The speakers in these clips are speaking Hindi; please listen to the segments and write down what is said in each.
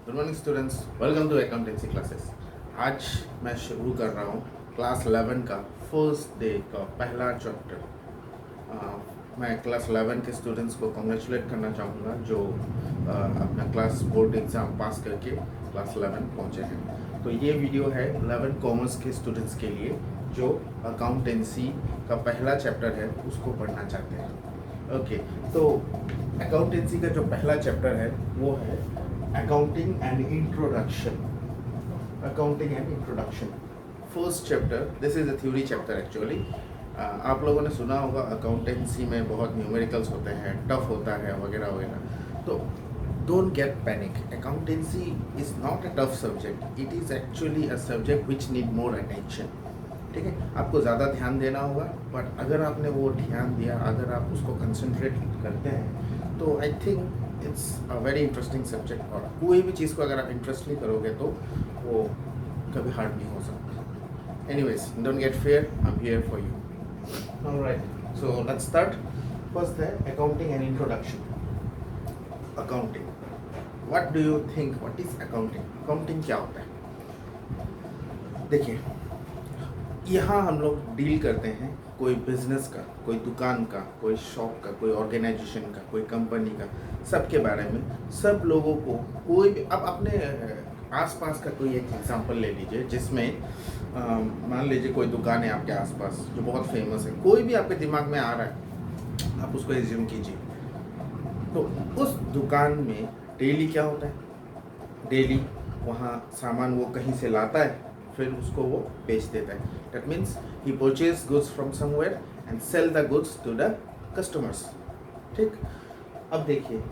Good morning students, welcome to accountancy classes. आज मैं शुरू कर रहा हूँ क्लास 11 का फर्स्ट डे का पहला चैप्टर। मैं क्लास 11 के स्टूडेंट्स को कॉन्ग्रेचुलेट करना चाहूँगा जो अपना क्लास बोर्ड एग्ज़ाम पास करके क्लास 11 पहुँचे हैं। तो ये वीडियो है 11 कॉमर्स के स्टूडेंट्स के लिए जो अकाउंटेंसी का पहला चैप्टर है उसको पढ़ना चाहते हैं। ओके, तो अकाउंटेंसी का जो पहला चैप्टर है वो है accounting and introduction. Accounting and introduction first chapter, this is a theory chapter actually. आप लोगों ने सुना होगा अकाउंटेंसी में बहुत न्यूमेरिकल्स होते हैं, टफ होता है वगैरह वगैरह। तो don't get panic, accountancy is not a tough subject, it is actually a subject which need more attention. ठीक है, आपको ज़्यादा ध्यान देना होगा, बट अगर आपने वो ध्यान दिया, अगर आप उसको कंसंट्रेट करते हैं तो I think it's a very interesting subject. और कोई भी चीज़ को अगर आप इंटरेस्टली करोगे तो वो कभी हार्ड नहीं हो सकता। Anyways, don't get fear, I am here for you. Alright, so let's start. First है accounting and introduction. Accounting, what do you think, what is accounting? Accounting क्या होता है? देखिए, यहाँ हम लोग डील करते हैं कोई बिजनेस का, कोई दुकान का, कोई शॉप का, कोई ऑर्गेनाइजेशन का, कोई कंपनी का, सबके बारे में, सब लोगों को कोई भी, अब अपने आसपास का कोई एक एग्जांपल ले लीजिए जिसमें मान लीजिए कोई दुकान है आपके आसपास जो बहुत फेमस है, कोई भी आपके दिमाग में आ रहा है, आप उसको एज्यूम कीजिए। तो उस दुकान में डेली क्या होता है? डेली वहाँ सामान वो कहीं से लाता है, फिर उसको वो बेच देता है। That means he purchase goods from somewhere and sell the goods to the customers। ठीक, अब देखिए,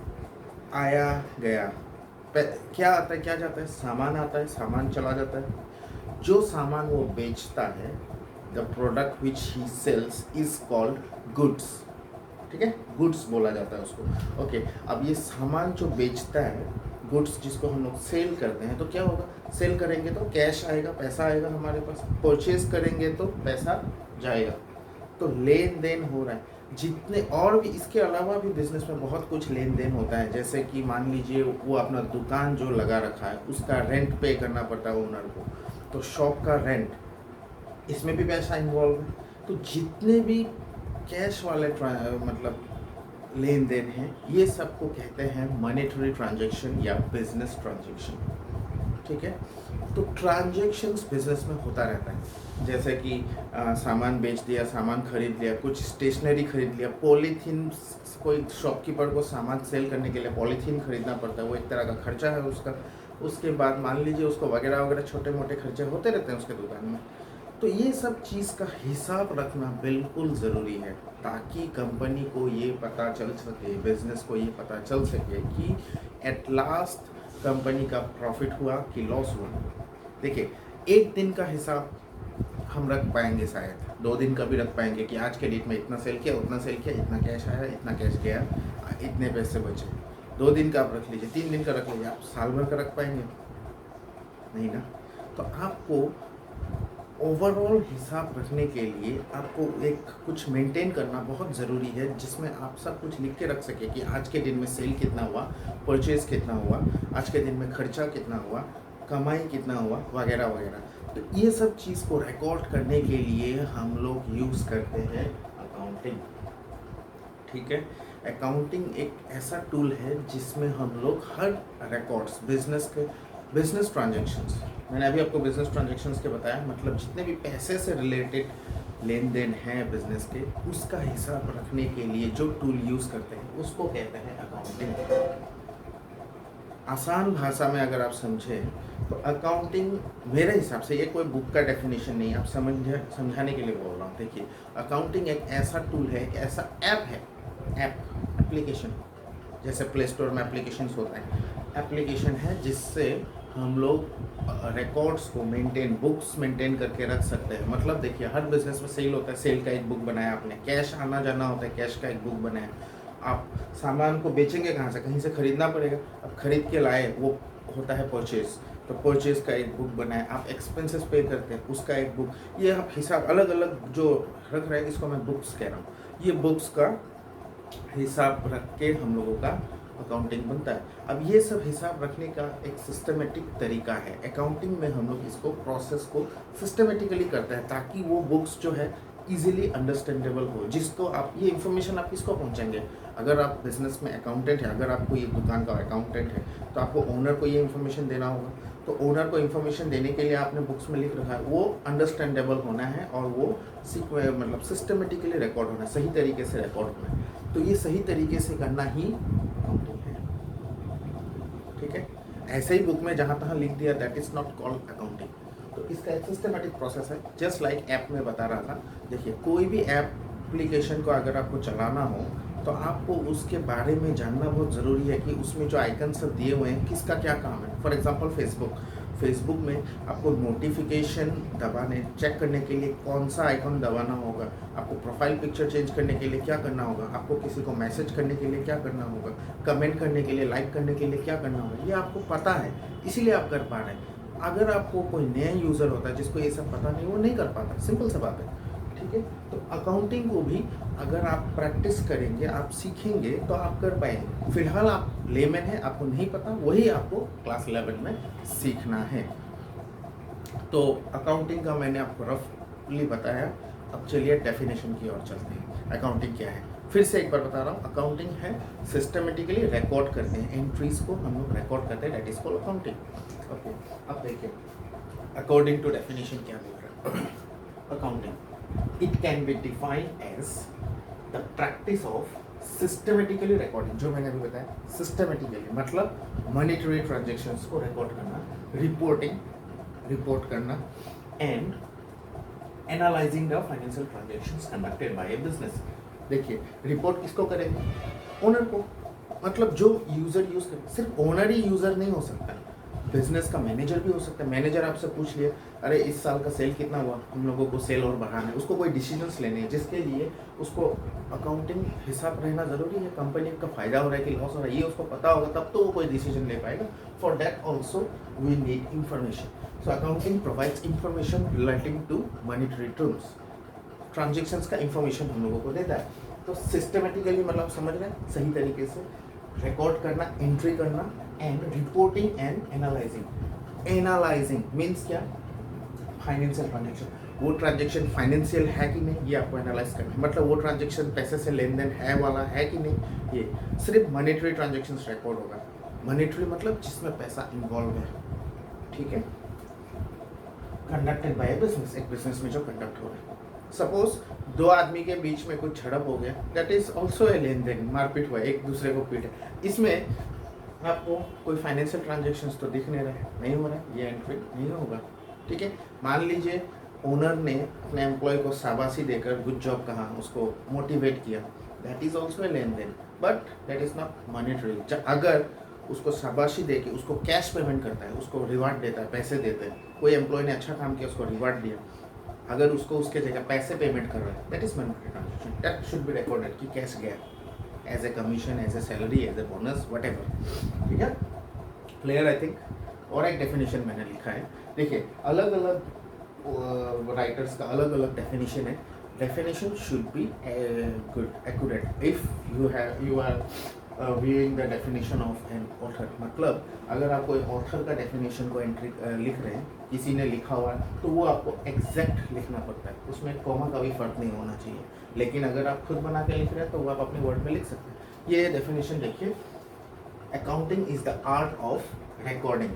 आया गया, क्या आता है क्या जाता है? सामान आता है, सामान चला जाता है। जो सामान वो बेचता है, the product which he sells is called goods। ठीक है, गुड्स बोला जाता है उसको। ओके, अब ये सामान जो बेचता है, गुड्स जिसको हम लोग सेल करते हैं, तो क्या होगा? सेल करेंगे तो कैश आएगा, पैसा आएगा हमारे पास, परचेज करेंगे तो पैसा जाएगा। तो लेन देन हो रहा है। जितने और भी इसके अलावा भी बिजनेस में बहुत कुछ लेन देन होता है, जैसे कि मान लीजिए वो अपना दुकान जो लगा रखा है उसका रेंट पे करना पड़ता है ओनर को, तो शॉप का रेंट, इसमें भी पैसा इन्वॉल्व है। तो जितने भी कैश वाले मतलब लेन देन हैं, ये सबको कहते हैं मॉनेटरी ट्रांजैक्शन या बिजनेस ट्रांजैक्शन। ठीक है, तो ट्रांजैक्शंस बिजनेस में होता रहता है, जैसे कि सामान बेच दिया, सामान खरीद लिया, कुछ स्टेशनरी खरीद लिया, पॉलीथीन, कोई शॉपकीपर को सामान सेल करने के लिए पॉलीथीन खरीदना पड़ता है, वो एक तरह का खर्चा है उसका। उसके बाद मान लीजिए उसको वगैरह वगैरह छोटे मोटे खर्चे होते रहते हैं उसके दुकान में। तो ये सब चीज़ का हिसाब रखना बिल्कुल ज़रूरी है, ताकि कंपनी को ये पता चल सके, बिजनेस को ये पता चल सके कि एट लास्ट कंपनी का प्रॉफिट हुआ कि लॉस हुआ। देखिए, एक दिन का हिसाब हम रख पाएंगे, शायद 2 दिन का भी रख पाएंगे कि आज के डेट में इतना सेल किया, उतना सेल किया, इतना कैश आया, इतना कैश गया, इतने पैसे बचे। 2 दिन का आप रख लीजिए, 3 दिन का रख लीजिए, आप साल भर का रख पाएंगे? नहीं ना। तो आपको ओवरऑल हिसाब रखने के लिए आपको एक कुछ मेंटेन करना बहुत ज़रूरी है, जिसमें आप सब कुछ लिख के रख सके कि आज के दिन में सेल कितना हुआ, परचेज कितना हुआ, आज के दिन में खर्चा कितना हुआ, कमाई कितना हुआ, वगैरह वगैरह। तो ये सब चीज़ को रिकॉर्ड करने के लिए हम लोग यूज़ करते हैं अकाउंटिंग। ठीक है, अकाउंटिंग एक ऐसा टूल है जिसमें हम लोग हर रिकॉर्ड्स, बिजनेस ट्रांजैक्शंस, मैंने अभी आपको बिजनेस ट्रांजैक्शंस के बताया, मतलब जितने भी पैसे से रिलेटेड लेन देन हैं बिजनेस के, उसका हिसाब रखने के लिए जो टूल यूज़ करते हैं उसको कहते हैं अकाउंटिंग। आसान भाषा में अगर आप समझें तो अकाउंटिंग मेरे हिसाब से, ये कोई बुक का डेफिनेशन नहीं, आप समझाने के लिए बोल रहा हूँ। देखिए, अकाउंटिंग एक ऐसा टूल है, एक ऐसा ऐप है, एप्लीकेशन, जैसे प्ले स्टोर में एप्लीकेशंस होता है, एप्लीकेशन है जिससे हम लोग रिकॉर्ड्स को बुक्स मेंटेन करके रख सकते हैं। मतलब देखिए, हर बिजनेस में सेल होता है, सेल का एक बुक बनाया आपने, कैश आना जाना होता है, कैश का एक बुक बनाया। आप सामान को बेचेंगे कहाँ से? कहीं से खरीदना पड़ेगा, अब खरीद के लाए, वो होता है परचेज, तो परचेज का एक बुक बनाए। आप एक्सपेंसेस पे करते हैं, उसका एक बुक, ये आप हिसाब अलग अलग जो रख रहे हैं, इसको मैं बुक्स कह रहा हूँ। ये बुक्स का हिसाब रख के हम लोगों का अकाउंटिंग बनता है। अब ये सब हिसाब रखने का एक सिस्टमेटिक तरीका है। अकाउंटिंग में हम लोग इसको प्रोसेस को सिस्टमेटिकली करते हैं ताकि वो बुक्स जो है इजीली अंडरस्टैंडेबल हो। जिसको आप ये इन्फॉर्मेशन आप किसको पहुंचाएंगे? अगर आप बिजनेस में अकाउंटेंट है, अगर आपको ये दुकान का अकाउंटेंट है तो आपको ओनर को ये इन्फॉर्मेशन देना होगा। तो ओनर को इन्फॉर्मेशन देने के लिए आपने बुक्स में लिख रखा है, वो अंडरस्टैंडेबल होना है और वो मतलब सिस्टमेटिकली रिकॉर्ड होना है, सही तरीके से रिकॉर्ड होना है। तो ये सही तरीके से करना ही अकाउंटिंग है, ठीक है। ऐसे ही बुक में जहाँ तहाँ लिख दिया that is not called accounting. तो इसका एक सिस्टमेटिक प्रोसेस है, जस्ट लाइक ऐप में बता रहा था। देखिए कोई भी एप्लीकेशन को अगर आपको चलाना हो तो आपको उसके बारे में जानना बहुत ज़रूरी है कि उसमें जो आइकन सब दिए हुए हैं किसका क्या काम है। फॉर एग्जांपल फेसबुक में आपको नोटिफिकेशन दबाने चेक करने के लिए कौन सा आइकन दबाना होगा, आपको प्रोफाइल पिक्चर चेंज करने के लिए क्या करना होगा, आपको किसी को मैसेज करने के लिए क्या करना होगा, कमेंट करने के लिए, लाइक करने के लिए क्या करना होगा, ये आपको पता है, इसीलिए आप कर पा रहे हैं। अगर आपको कोई नया यूज़र होता है जिसको ये सब पता नहीं, वो नहीं कर पाता, सिंपल सा बात है, ठीक है। तो अकाउंटिंग को भी अगर आप प्रैक्टिस करेंगे, आप सीखेंगे तो आप कर पाएंगे। फिलहाल आप लेमैन हैं, आपको नहीं पता, वही आपको क्लास 11 में सीखना है। तो अकाउंटिंग का मैंने आपको रफली बताया। अब चलिए डेफिनेशन की ओर चलते हैं। अकाउंटिंग क्या है? फिर से एक बार बता रहा हूँ, अकाउंटिंग है सिस्टमेटिकली रिकॉर्ड करते हैं, एंट्रीज को हम लोग रिकॉर्ड करते हैं, that is called accounting. Okay, अब देखिए अकॉर्डिंग टू डेफिनेशन क्या बोल रहा है। Accounting it can be defined as the practice of systematically recording, जो मैंने अभी बताया सिस्टमेटिकली मतलब मॉनेटरी ट्रांजेक्शन्स को रिकॉर्ड करना, रिपोर्ट करना and analysing the financial transactions conducted by a business. देखिए रिपोर्ट किसको करेंगे? ओनर को, मतलब जो यूजर यूज कर, सिर्फ ओनर ही यूजर नहीं हो सकता, बिजनेस का मैनेजर भी हो सकता है। मैनेजर आपसे पूछ लिया, अरे इस साल का सेल कितना हुआ, हम लोगों को सेल और बढ़ाना है, उसको कोई डिसीजंस लेने हैं जिसके लिए उसको अकाउंटिंग हिसाब रहना जरूरी है। कंपनी का फायदा हो रहा है कि लॉस हो रहा है, ये उसको पता होगा, तब तो वो कोई डिसीजन ले पाएगा। For that also we need information. So accounting provides information relating to monetary terms, transactions का इंफॉर्मेशन हम लोगों को देता है। तो सिस्टमेटिकली मतलब समझ रहे हैं, सही तरीके से रिकॉर्ड करना, एंट्री करना and reporting and analysing. Analysing means क्या? फाइनेंशियल ट्रांजेक्शन, वो ट्रांजेक्शन फाइनेंशियल है कि नहीं, ये आपको एनालाइज करना है। मतलब वो ट्रांजेक्शन पैसे से लेन देन है वाला है कि नहीं, ये सिर्फ मॉनेटरी ट्रांजेक्शन रिकॉर्ड होगा। मॉनेटरी मतलब जिसमें पैसा इन्वॉल्व है, ठीक है, कंडक्टेड बाय ए बिजनेस, एक बिजनेस में जो कंडक्ट हो रहा है। सपोज दो आदमी के बीच में कुछ झड़प हो गया, दैट इज ऑल्सो ए लेन देन, मारपीट हुआ, एक दूसरे को पीटे, इसमें आपको कोई फाइनेंशियल ट्रांजेक्शन्स तो दिख नहीं रहे, नहीं हो रहा है, ये एंट्री नहीं होगा, ठीक है। मान लीजिए ओनर ने अपने एम्प्लॉय को शाबाशी देकर गुड जॉब कहा, उसको मोटिवेट किया, दैट इज ऑल्सो ए लेन देन, but that is not monetary. अगर उसको शाबाशी दे के उसको कैश पेमेंट करता है, उसको रिवार्ड देता है, पैसे देते हैं, कोई एम्प्लॉय ने अच्छा काम किया, उसको रिवार्ड दिया, अगर उसको उसके जगह पैसे पेमेंट कर रहा है, that is monetary transaction, that should be recorded कि कैश गया as a commission, as a salary, as a bonus, whatever, ठीक है, क्लियर आई थिंक। और एक डेफिनेशन मैंने लिखा है, देखिए अलग अलग राइटर्स का अलग अलग डेफिनेशन है। Definition should be good accurate if you are viewing the definition of an author। मतलब अगर आप कोई ऑथर का डेफिनेशन को एंट्री लिख रहे हैं, किसी ने लिखा हुआ है, तो वो आपको एग्जैक्ट लिखना पड़ता है, उसमें कॉमा का भी फर्क नहीं होना चाहिए। लेकिन अगर आप खुद बना के लिख रहे हैं तो वो आप अपने वर्ड में लिख सकते हैं। ये डेफिनेशन देखिए, accounting is the art of recording.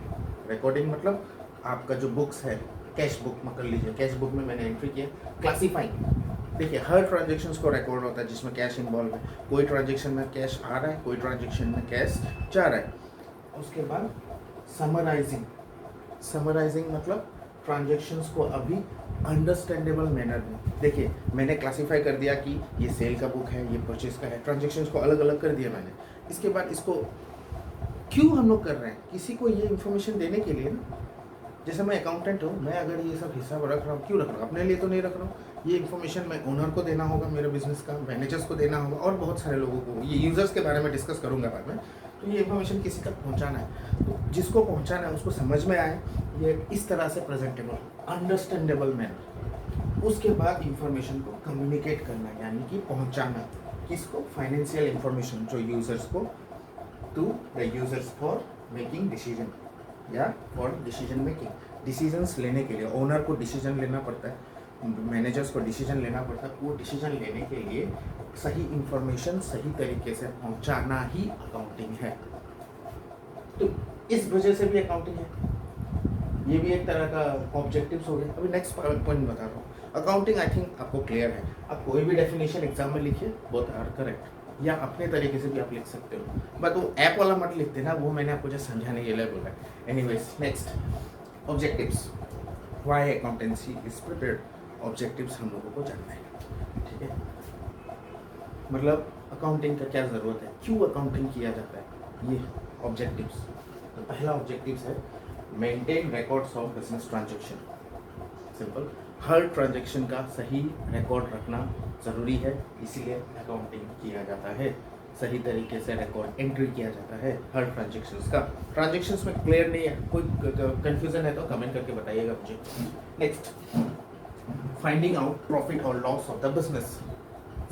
Recording मतलब आपका जो बुक्स है, कैश बुक में कर लीजिए, कैश बुक में मैंने एंट्री किया, क्लासीफाइंग, देखिए हर ट्रांजेक्शन्स को रिकॉर्ड होता है जिसमें कैश इन्वॉल्व है। कोई ट्रांजेक्शन में कैश आ रहा है, कोई ट्रांजेक्शन में कैश जा रहा है। उसके बाद समराइजिंग, समराइजिंग मतलब ट्रांजेक्शन्स को अभी अंडरस्टैंडेबल मैनर में, देखिए मैंने क्लासीफाई कर दिया कि ये सेल का बुक है, ये परचेज का है, ट्रांजेक्शन्स को अलग अलग कर दिया मैंने। इसके बाद इसको क्यों हम लोग कर रहे हैं? किसी को ये इन्फॉर्मेशन देने के लिए ना, जैसे मैं अकाउंटेंट हूँ, मैं अगर ये सब हिसाब रख रहा हूँ, क्यों रख रहा हूँ? अपने लिए तो नहीं रख रहा हूँ। ये इन्फॉर्मेशन मैं ओनर को देना होगा, मेरे बिजनेस का मैनेजर्स को देना होगा, और बहुत सारे लोगों को, ये यूजर्स के बारे में डिस्कस करूँगा बाद में। तो ये इन्फॉर्मेशन किसी तक पहुँचाना है, तो जिसको पहुँचाना है उसको समझ में आए, ये इस तरह से प्रेजेंटेबल, अंडरस्टैंडेबल मैनर। उसके बाद इन्फॉर्मेशन को कम्युनिकेट करना, यानी कि पहुँचाना, किसको? फाइनेंशियल इन्फॉर्मेशन जो यूजर्स को to the users for making decision या फॉर डिसीजन मेकिंग। डिसीजंस लेने के लिए ओनर को डिसीजन लेना पड़ता है, मैनेजर्स को डिसीजन लेना पड़ता है। वो डिसीजन लेने के लिए सही इंफॉर्मेशन सही तरीके से पहुंचाना ही अकाउंटिंग है। तो इस वजह से भी अकाउंटिंग है, ये भी एक तरह का ऑब्जेक्टिव्स हो गए। अभी नेक्स्ट पॉइंट बता रहा हूँ। अकाउंटिंग आई थिंक आपको क्लियर है। आप कोई भी डेफिनेशन एग्जाम में लिखिए, बोथ आर करेक्ट, या अपने तरीके से भी आप लिख सकते हो, बट वो ऐप वाला मत लिखते ना, वो मैंने आपको जस्ट समझाने के लिए बोला। Anyways next objectives, why accountancy is prepared. Objectives हम लोगों को जानना है, ठीक है। मतलब अकाउंटिंग का क्या ज़रूरत है, क्यों अकाउंटिंग किया जाता है, ये ऑब्जेक्टिव्स। तो पहला ऑब्जेक्टिव्स है maintain records of business transaction. Simple, her transaction का सही रिकॉर्ड रखना ज़रूरी है, इसीलिए अकाउंटिंग किया जाता है। सही तरीके से रिकॉर्ड एंट्री किया जाता है हर ट्रांजैक्शंस का। ट्रांजैक्शंस में क्लियर नहीं है, कोई कंफ्यूजन है तो कमेंट करके बताइएगा मुझे। नेक्स्ट, फाइंडिंग आउट प्रॉफिट और loss of the business.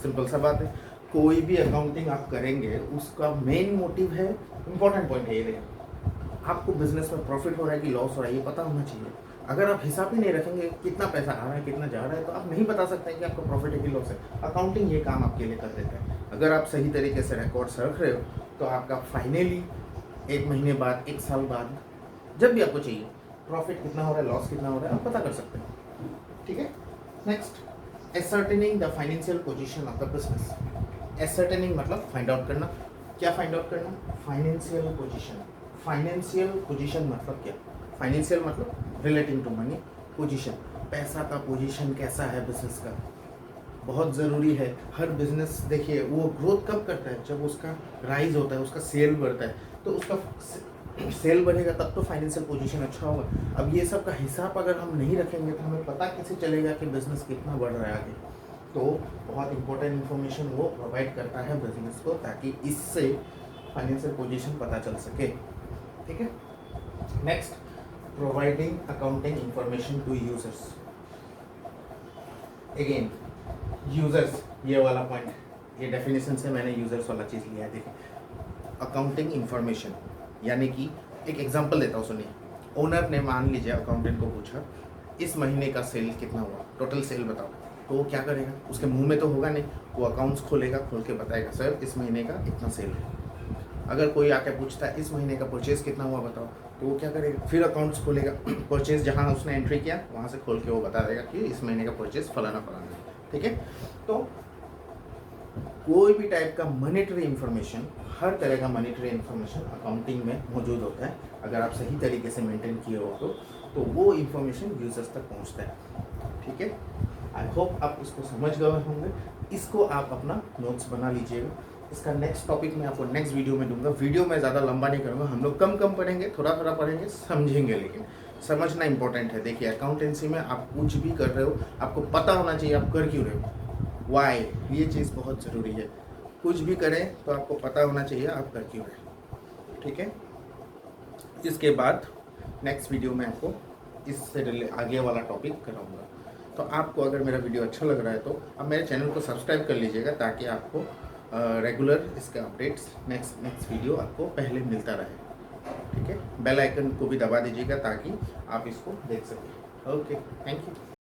Simple सा बात है, कोई भी अकाउंटिंग आप करेंगे उसका मेन मोटिव है, इंपॉर्टेंट पॉइंट है ये देखिए, आपको बिजनेस में प्रॉफिट हो रहा है कि लॉस हो रहा है ये पता होना चाहिए। अगर आप हिसाब ही नहीं रखेंगे कितना पैसा आ रहा है कितना जा रहा है, तो आप नहीं बता सकते कि आपका प्रॉफिट है कि लॉस है। अकाउंटिंग ये काम आपके लिए कर देता है। अगर आप सही तरीके से रिकॉर्ड्स रख रहे हो तो आपका फाइनली 1 महीने बाद 1 साल बाद जब भी आपको चाहिए प्रॉफिट कितना हो रहा है लॉस कितना हो रहा है आप पता कर सकते हैं, ठीक है। Next, ascertaining the financial position of the business. Ascertaining मतलब फाइंड आउट करना। क्या फाइंड आउट करना? Financial position. फाइनेंशियल पोजीशन मतलब क्या? फाइनेंशियल मतलब रिलेटिंग टू मनी, पोजीशन, पैसा का पोजीशन कैसा है बिजनेस का, बहुत ज़रूरी है। हर बिजनेस देखिए वो ग्रोथ कब करता है, जब उसका राइज होता है, उसका सेल बढ़ता है, तो उसका सेल बढ़ेगा तब तो फाइनेंशियल पोजीशन अच्छा होगा। अब ये सब का हिसाब अगर हम नहीं रखेंगे तो हमें पता कैसे चलेगा कि बिजनेस कितना बढ़ रहा है आगे। तो बहुत इंपॉर्टेंट इन्फॉर्मेशन वो प्रोवाइड करता है बिजनेस को, ताकि इससे फाइनेंशियल पोजीशन पता चल सके, ठीक है। Next, providing accounting information to users. Again users, ये वाला पॉइंट, ये डेफिनेशन से मैंने यूजर्स वाला चीज़ लिया है। देखिए, अकाउंटिंग इंफॉर्मेशन यानी कि एक एग्जांपल देता हूँ सुनिए। ओनर ने मान लीजिए अकाउंटेंट को पूछा इस महीने का सेल कितना हुआ, टोटल सेल बताओ, तो वो क्या करेगा? उसके मुंह में तो होगा नहीं, वो अकाउंट्स खोलेगा, खोल के बताएगा सर इस महीने का इतना सेल है। अगर कोई आके पूछता है इस महीने का परचेज कितना हुआ बताओ, तो वो क्या करेगा? फिर अकाउंट्स खोलेगा, परचेज जहाँ उसने एंट्री किया वहाँ से खोल के वो बता देगा कि इस महीने का परचेज फलाना फलाना है, ठीक है। तो कोई भी टाइप का मॉनेटरी इन्फॉर्मेशन, हर तरह का मॉनेटरी इन्फॉर्मेशन अकाउंटिंग में मौजूद होता है। अगर आप सही तरीके से मेंटेन किए हो तो वो इन्फॉर्मेशन यूजर्स तक पहुंचता है, ठीक है। आई होप आप इसको समझ गए होंगे। इसको आप अपना नोट्स बना लीजिएगा। इसका नेक्स्ट टॉपिक मैं आपको नेक्स्ट वीडियो में दूंगा। वीडियो में ज़्यादा लंबा नहीं करूँगा, हम लोग कम पढ़ेंगे, थोड़ा पढ़ेंगे, समझेंगे, लेकिन समझना इंपॉर्टेंट है। देखिए अकाउंटेंसी में आप कुछ भी कर रहे हो आपको पता होना चाहिए आप कर क्यों रहे हो, वाई, ये चीज़ बहुत ज़रूरी है। कुछ भी करें तो आपको पता होना चाहिए आप कर क्यों रहे, ठीक है। इसके बाद नेक्स्ट वीडियो में आपको इससे आगे वाला टॉपिक कराऊंगा। तो आपको अगर मेरा वीडियो अच्छा लग रहा है तो आप मेरे चैनल को सब्सक्राइब कर लीजिएगा, ताकि आपको रेगुलर इसके अपडेट्स नेक्स्ट वीडियो आपको पहले मिलता रहे, ठीक है। बेल आइकन को भी दबा दीजिएगा ताकि आप इसको देख सकें। Okay, thank you.